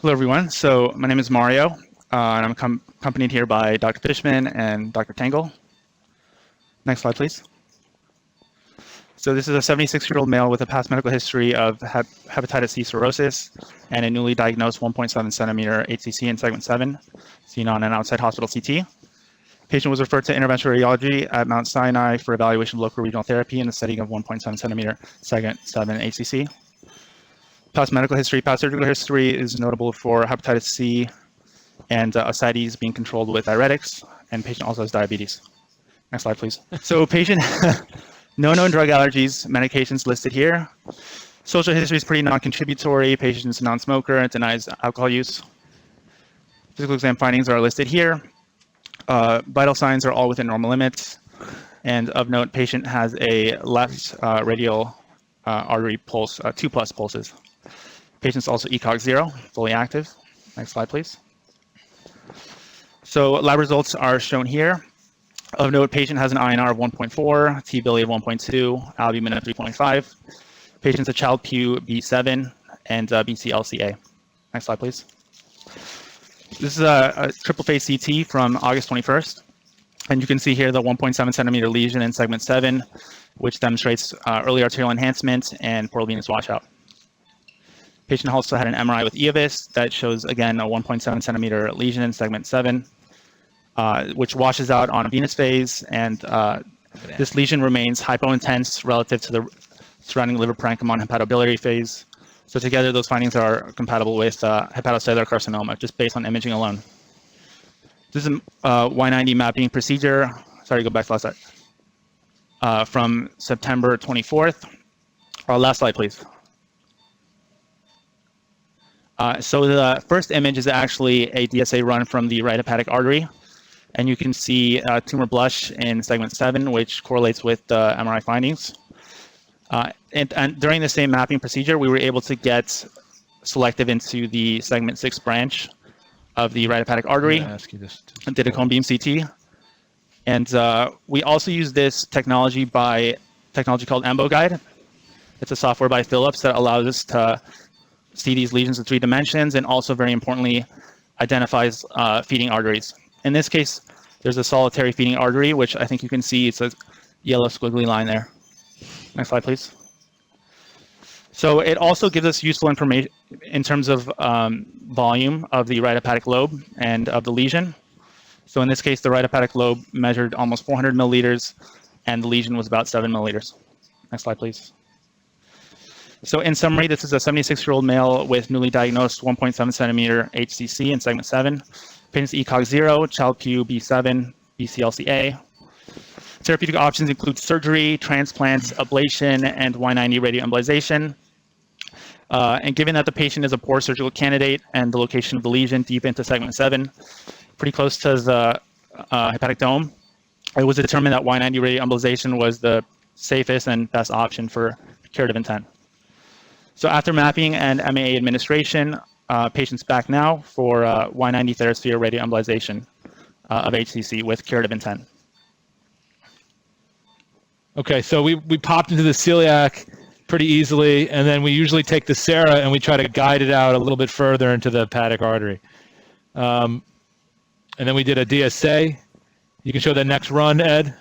Hello, everyone. So my name is Mario, and I'm accompanied here by Dr. Fischman and Dr. Tangle. Next slide, please. So this is a 76-year-old male with a past medical history of hepatitis C cirrhosis and a newly diagnosed 1.7 centimeter HCC in segment 7, seen on an outside hospital CT. Patient was referred to interventional radiology at Mount Sinai for evaluation of local regional therapy in the setting of 1.7 centimeter segment 7 HCC. Past medical history, past surgical history is notable for hepatitis C and ascites being controlled with diuretics, and patient also has diabetes. Next slide, please. So patient, no known drug allergies, medications listed here. Social history is pretty non-contributory. Patient's non-smoker, denies alcohol use. Physical exam findings are listed here. Vital signs are all within normal limits. And of note, patient has a left radial artery pulse, 2+ pulses. Patient's also ECOG 0, fully active. Next slide, please. So lab results are shown here. Of note, patient has an INR of 1.4, T-billy of 1.2, albumin of 3.5. Patient's a Child-Pugh B7 and BCLCA. Next slide, please. This is a triple phase CT from August 21st. And you can see here the 1.7 centimeter lesion in segment 7, which demonstrates early arterial enhancement and portal venous washout. Patient also had an MRI with EOVIS that shows, again, a 1.7 centimeter lesion in segment 7, which washes out on a venous phase, and this lesion remains hypointense relative to the surrounding liver parenchyma on hepatobiliary phase. So together, those findings are compatible with hepatocellular carcinoma, just based on imaging alone. This is a Y90 mapping procedure. Sorry, go back to last slide. From September 24th. Last slide, please. So the first image is actually a DSA run from the right hepatic artery. And you can see tumor blush in segment 7, which correlates with the MRI findings. And during the same mapping procedure, we were able to get selective into the segment 6 branch of the right hepatic artery and did a cone beam CT. And we also use this technology called EmboGuide. It's a software by Philips that allows us to see these lesions in 3 dimensions, and also, very importantly, identifies feeding arteries. In this case, there's a solitary feeding artery, which I think you can see. It's a yellow squiggly line there. Next slide, please. So it also gives us useful information in terms of volume of the right hepatic lobe and of the lesion. So in this case, the right hepatic lobe measured almost 400 milliliters, and the lesion was about 7 milliliters. Next slide, please. So in summary, this is a 76-year-old male with newly diagnosed 1.7 centimeter HCC in segment 7. Patient's ECOG 0, Child-Pugh B7, BCLCA. Therapeutic options include surgery, transplants, ablation, and Y90 radioembolization. And given that the patient is a poor surgical candidate and the location of the lesion deep into segment 7, pretty close to the hepatic dome, it was determined that Y90 radioembolization was the safest and best option for curative intent. So after mapping and MAA administration, patient's back now for Y90 Therasphere radioembolization of HCC with curative intent. Okay, so we popped into the celiac pretty easily, and then we usually take the Sera and we try to guide it out a little bit further into the hepatic artery. And then we did a DSA. You can show the next run, Ed.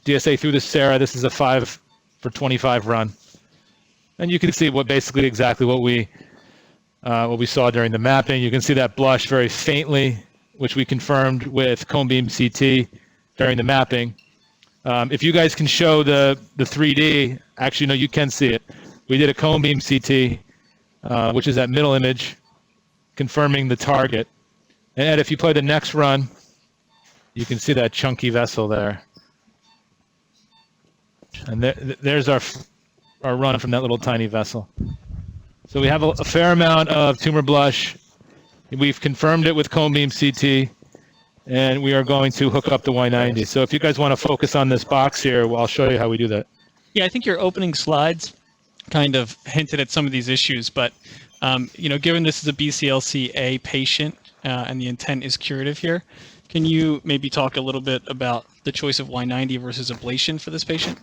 DSA through the Sera. This is a 5 for 25 run. And you can see exactly what we saw during the mapping. You can see that blush very faintly, which we confirmed with cone beam CT during the mapping. If you guys can show the 3D, actually, no, you can see it. We did a cone beam CT, which is that middle image, confirming the target. And Ed, if you play the next run, you can see that chunky vessel there. And there's our run from that little tiny vessel. So we have a fair amount of tumor blush. We've confirmed it with cone beam CT, and we are going to hook up the Y90. So if you guys want to focus on this box here, well, I'll show you how we do that. Yeah, I think your opening slides kind of hinted at some of these issues, but given this is a BCLCA patient and the intent is curative here, can you maybe talk a little bit about the choice of Y90 versus ablation for this patient?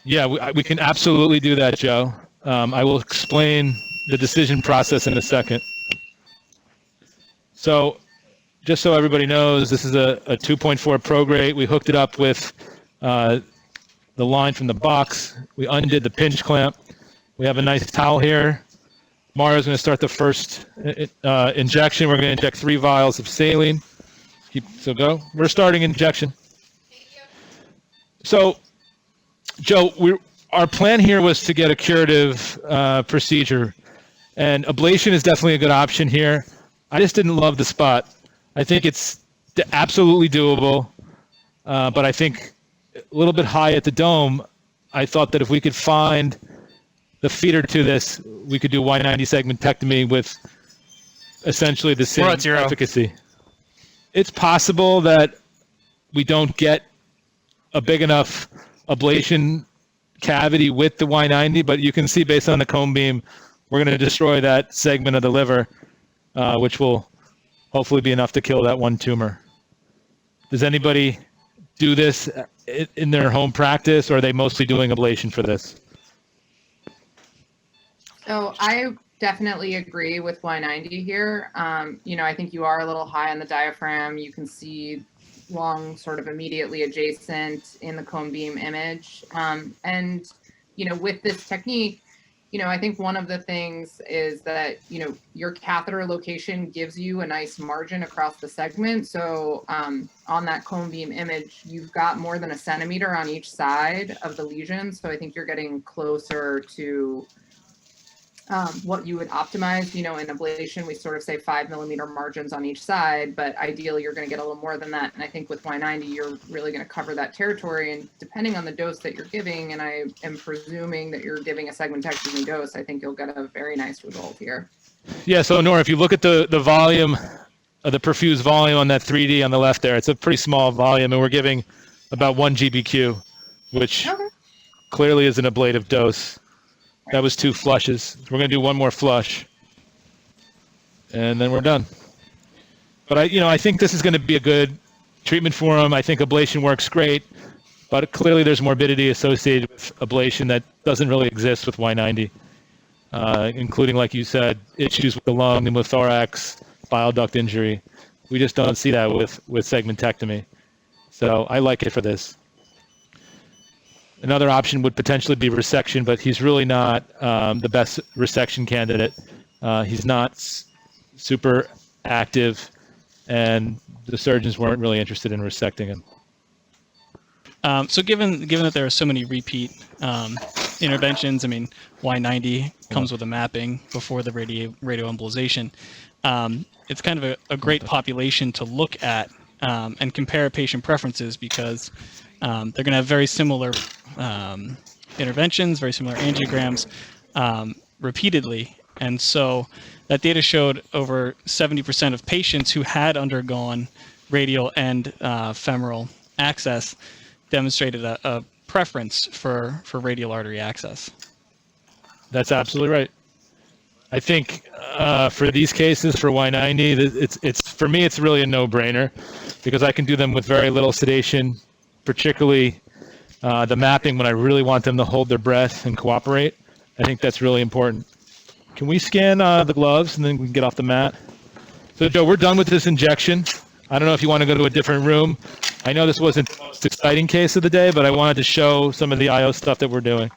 Yeah, we can absolutely do that, Joe. I will explain the decision process in a second. So just so everybody knows, this is a 2.4 prograde. We hooked it up with the line from the box. We undid the pinch clamp. We have a nice towel here. Mario's going to start the first injection. We're going to inject 3 vials of saline. So go. We're starting injection. So, Joe, our plan here was to get a curative procedure, and ablation is definitely a good option here. I just didn't love the spot. I think it's absolutely doable, but I think a little bit high at the dome. I thought that if we could find the feeder to this, we could do Y90 segmentectomy with essentially the same efficacy. It's possible that we don't get a big enough ablation cavity with the Y90, but you can see based on the cone beam, we're going to destroy that segment of the liver, which will hopefully be enough to kill that one tumor. Does anybody do this in their home practice, or are they mostly doing ablation for this? So I definitely agree with Y90 here. I think you are a little high on the diaphragm. You can see lung sort of immediately adjacent in the cone beam image. And with this technique, I think one of the things is that, your catheter location gives you a nice margin across the segment. So on that cone beam image, you've got more than 1 centimeter on each side of the lesion. So I think you're getting closer to what you would optimize. In ablation, we sort of say 5 millimeter margins on each side, but ideally you're going to get a little more than that. And I think with Y90, you're really going to cover that territory. And depending on the dose that you're giving, and I am presuming that you're giving a segmentectomy dose, I think you'll get a very nice result here. Yeah, so Nora, if you look at the volume, the perfused volume on that 3D on the left there, it's a pretty small volume, and we're giving about 1 GBQ, which clearly is an ablative dose. That was 2 flushes. We're going to do 1 more flush, and then we're done. But I think this is going to be a good treatment for him. I think ablation works great, but clearly there's morbidity associated with ablation that doesn't really exist with Y90, including, like you said, issues with the lung, pneumothorax, bile duct injury. We just don't see that with segmentectomy. So I like it for this. Another option would potentially be resection, but he's really not the best resection candidate. He's not super active, and the surgeons weren't really interested in resecting him. So given that there are so many repeat interventions, I mean, Y90 comes with a mapping before the radioembolization. It's kind of a great population to look at and compare patient preferences, because they're going to have very similar interventions, very similar angiograms repeatedly. And so that data showed over 70% of patients who had undergone radial and femoral access demonstrated a preference for radial artery access. That's absolutely right. I think for these cases, for Y90, it's for me, it's really a no-brainer, because I can do them with very little sedation, particularly the mapping when I really want them to hold their breath and cooperate. I think that's really important. Can we scan the gloves and then we can get off the mat? So Joe, we're done with this injection. I don't know if you want to go to a different room. I know this wasn't the most exciting case of the day, but I wanted to show some of the IO stuff that we're doing.